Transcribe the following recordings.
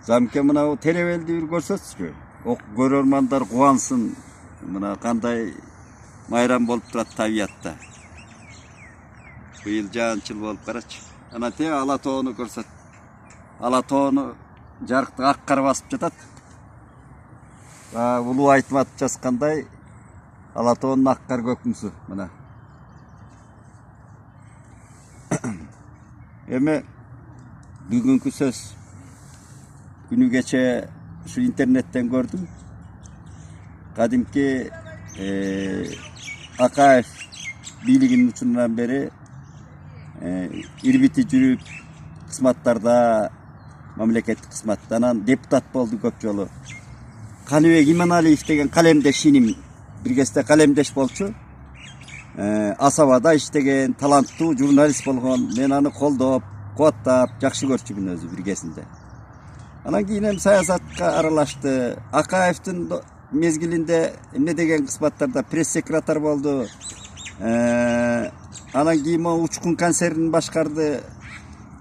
Замке мына телебелди бир көрсөтсүчү. Көрөрмандар кубансın. Мына кандай майрам болуп турат табиятта. Быйыл жаан-чыл болуп карачы. Ана те Ала тоону көрсөт. Ала тоону жарыктык ак кар басып жатат. Улуу Айтмат жазгандай Ала тоонун ак кар көкмүсү мына. Эми бүгүнкү сөз күнү кече şu internetten gördüm. Kadimki Akaev biliginin uçundan beri irbiti жүрүп кызматтарда мамлекеттик кызматтан депутат болду көп жолу. Каныбек Иманалиев деген калемдеш иним биргесте калемдеш болчу. Асабада иштеген таланттуу журналист болгон. Мен аны колдоп, кубаттап, жакшы көрчүмүн өзү биргесинде. Анан кийин эми саясатка аралашты. Акаевдин мезгилинде эмне деген кызматтарда пресс-секретарь болду. Анан кийин учкун концернин башкарды.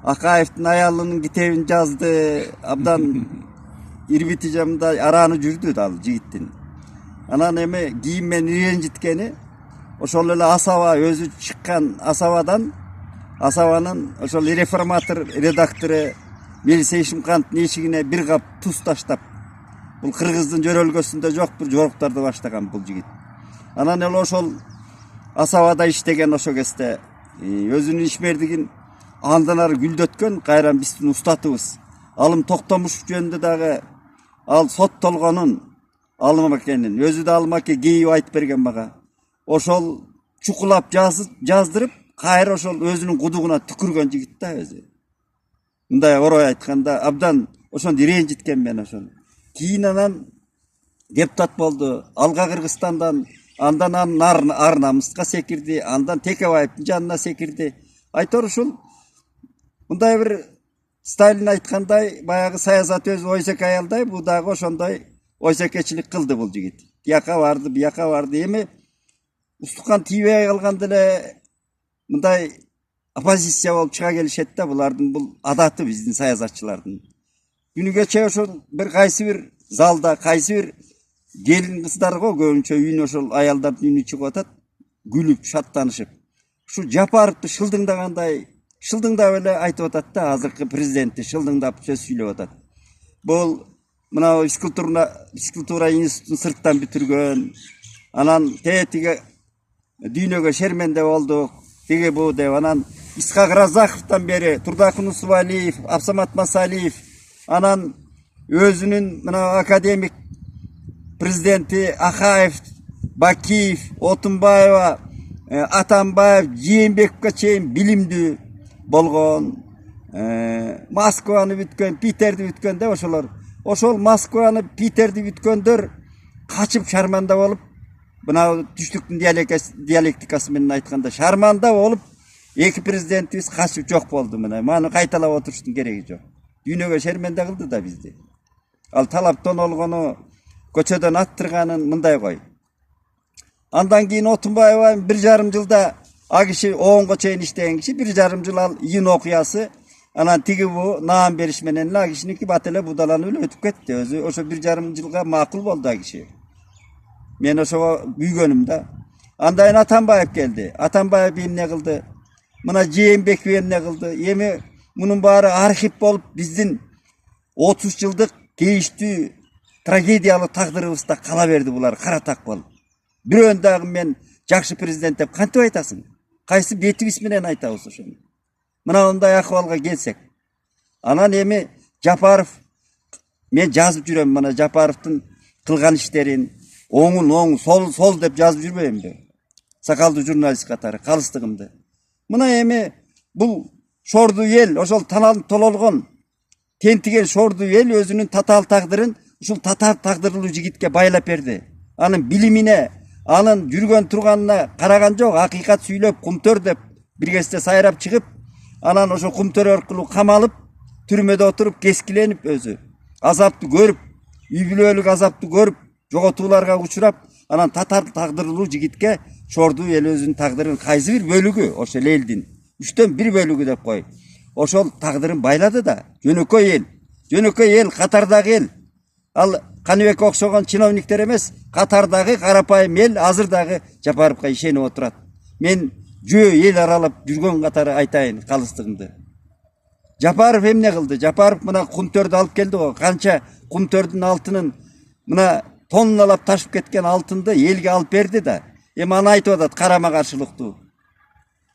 Акаевдин аялынын китебин жазды. Абдан ирбити жамда арааны жүрдү ал жигиттин. Анан эми кийин мен ренжиткени ошол эле Асаба өзү чыккан Асабанын ошол реформатор редактору Мелиса Ишимкановдун эшигине бир кап туз таштап, бул кыргыздын жөрөлгөсүндө жок бир жоруктарды баштаган бул жигит. Анан эле ошол Асабада иштеген ошо кезде өзүнүн ишмердигин андан ары гүлдөткөн кайран биздин устатыбыз. Алым Токтомушев жөнүндө дагы ал соттолгонун Алым экенин өзү да Алым эке кейип айтып берген мага. Ошол чукулап жаздырып, кайра ошол өзүнүн кудугуна түкүргөн жигит да өзү. Мындай орой айтканда абдан ошондо ренжиткен мен ошол. Кийин анан депутат болду. Алга Кыргызстандан андан Арнамыска секирди, андан Текебаевдин жанына секирди. Айтор ушул мындай бир Сталин айткандай баягы саясат өзү ойсек аялдай, бул дагы ошондой ойсекечилик кылды бул жигит. Тияка барды, бияка барды. Эми устукан тийбей калганда эле мындай оппозиция болуп чыга келишет да, булардын бул адаты биздин саясатчылардын. Күнү кече ошол бир кайсы бир залда, кайсы бир келин кыздар го көбүнчө үйүнө ошол аялдардын үйүнө чыгып атат, күлүп, шаттанышып. Ушу Жапаровду шылдыңдап эле айтып атат да, азыркы президентти шылдыңдап сөз сүйлөп атат. Бул мына физкультура институтун сырттан бүтүргөн, анан тетиге дүйнөгө шерменде болдук, теге бу деп, анан Исхак Разаховдон бери Турдакун Усубалиев, Абсамат Масалиев, анан өзүнүн мына академик президенти Акаев, Бакиев, Отунбаева, Атамбаев, Жээнбековго чейин билимдүү болгон, Москваны бүткөн, Питерди бүткөн деп ошолор. Ошол Москваны, Питерди бүткөндөр качып шарманда болуп, мына түштүктүн диалектикасы менен айтканда шарманда болуп, эки президентибиз качып жок болду мына. Маны кайталап отуруштун кереги жок. Дүйнөгө шерменде кылды да бизди. Ал талаптан олгону, көчөдөн аттырганын мындай кой. Андан кийин Отунбаева 1,5 жылда а киши оонго чейин иштеген киши 1,5 жыл ал июнь окуясы, анан тиги бу наам бериш менен а кишиники бат эле будаланып эле өтүп кетти. Өзү ошо 1,5 жылга макул болду а киши. Мен ошого күйгөнүм да. Андан Атамбаев келди. Атамбаев эмне кылды? Мына Жээнбеков эмне кылды? Эми мунун баары архив болуп биздин 30 жылдык кейиштүү трагедиялык тагдырыбызда кала берди булар каратак болуп. Бирөөнү дагы мен жакшы президент деп кантип айтасың? Кайсы бетибиз менен айтабыз ошону? Мына мындай акыбалга келсек. Анан эми Жапаров, мен жазып жүрөм мына Жапаровдун кылган иштерин, оң, сол деп жазып жүрбөймбү? Сакалдуу журналист катары калыстыгымды. Мына эми бул шорду эл, ошол тололгон, тентиген шорду эл өзүнүн татаал тагдырын ушул татаал тагдырлуу жигитке байлап берди. Анын билимине, анын жүргөн турганына караган жок, акыйкат сүйлөп, кумтөр деп биргесте сайрап чыгып, анан ошо кумтөр аркылуу камалып, түрмөдө отуруп, кескиленип өзү азапты көрүп, үй бүлөлүк азапты көрүп, жоготууларга учурап, анан татаал тагдырлуу жигитке шорду эл өзүнүн тагдырын кайсы бир бөлүгү, ошол элдин 3/1 бөлүгү деп кой. Ошол тагдырын байлады да, жөнөкөй эл. Жөнөкөй эл, катардагы эл. Ал Каныбек окшогон чиновниктер эмес, катардагы карапайым эл азыр дагы Жапаровго ишенип отурат. Мен жөө эл аралап жүргөн катары айтайын калыстыгымды. Жапаров эмне кылды? Жапаров мына кумтөрдү алып келди го. Канча кумтөрдүн алтынын мына тонналап ташып кеткен алтынды элге алып берди да. Эми аны айтып атат карама каршылыктуу.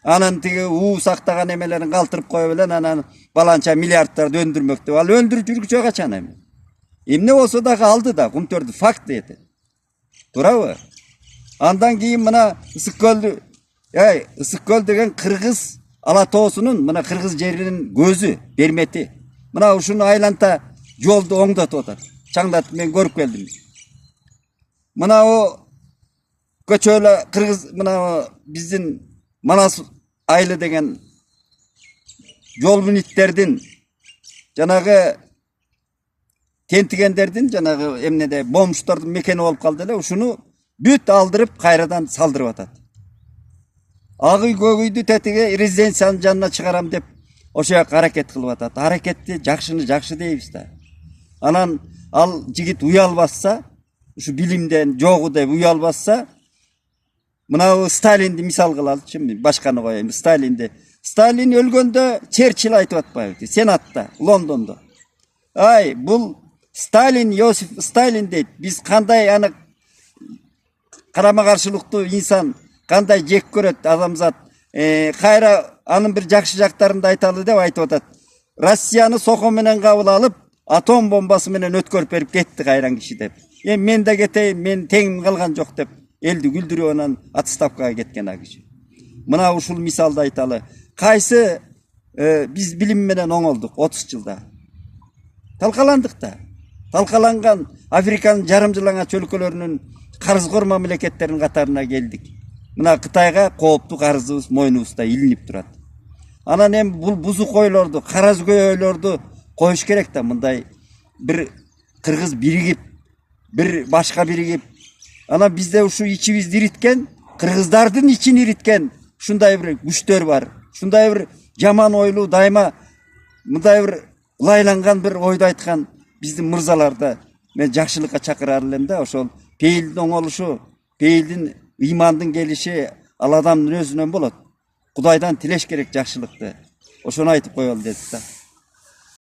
Анан тиги уу сактаган эмелерин калтырып коюп элен анан баланча миллиардтарды өндүрмөк деп. Ал өндүрүп жүргүчө качан эми? Эмне болсо дагы алды да кумтөрдү факт эти. Туурабы? Андан кийин мына Ысык көлдү, Ысык көл деген кыргыз Ала тоосунун мына кыргыз жеринин көзү, бермети. Мына ушуну айланта жолду оңдотуп атат. Чаңдатып мен көрүп келдим. Мына о көчөлө кыргыз мына биздин Манас Айылы деген жол мүниттердин жанагы тентигендердин жанагы эмнеде момуштардын мекени болуп калды эле. Ушуну бүт алдырып кайрадан салдырып атат. Ак үй көк үйдү тетиге резиденциянын жанына чыгарам деп ошо жака аракет кылып атат. Аракетти жакшыны жакшы дейбиз да. Анан ал жигит уялбаса, ушу билимден жогу деп уялбаса, мына Сталинди мисал кылалычы, башканы коеюн. Сталин өлгөндө Черчилль айтып атпайбы? Сенатта, Лондондо. Ай, бул Сталин, Йосиф Сталин дейт. Биз кандай аны карама каршылыктуу инсан, кандай жек көрөт адамзат. Кайра анын бир жакшы жактарын да айталы деп айтып атат. Россияны соко менен кабыл алып, атом бомбасы менен өткөрүп берип кетти кайран киши деп. Мен да кетейин, мен теңим калган жок деп элди күлдүрүп анан отставкага кеткен а киши. Мына ушул мисалды айталы. Кайсы биз билим менен оңолдук 30 жылда. Талкаландык да. Талкаланган Африканын жарым жылаңач өлкөлөрүнүн карызкор мамлекеттеринин катарына келдик. Мына Кытайга кооптуу карызыбыз мойнубузда илинип турат. Анан эми бул бузук ойлорду, каразгөйлөрдү коюш керек да. Мындай бир кыргыз биригип, бир башка биригип, анан бизде ушу ичибизди ириткен, кыргыздардын ичин ириткен ушундай бир күчтөр бар. Ушундай бир жаман ойлуу, дайыма мындай бир ылайланган бир ойду айткан биздин мырзаларды мен жакшылыкка чакырар элем да. Ошол пейилдин оңолушу, пейилдин ыймандын келиши ал адамдын өзүнөн болот. Кудайдан тилеш керек жакшылыкты. Ошону айтып коелу дедик да.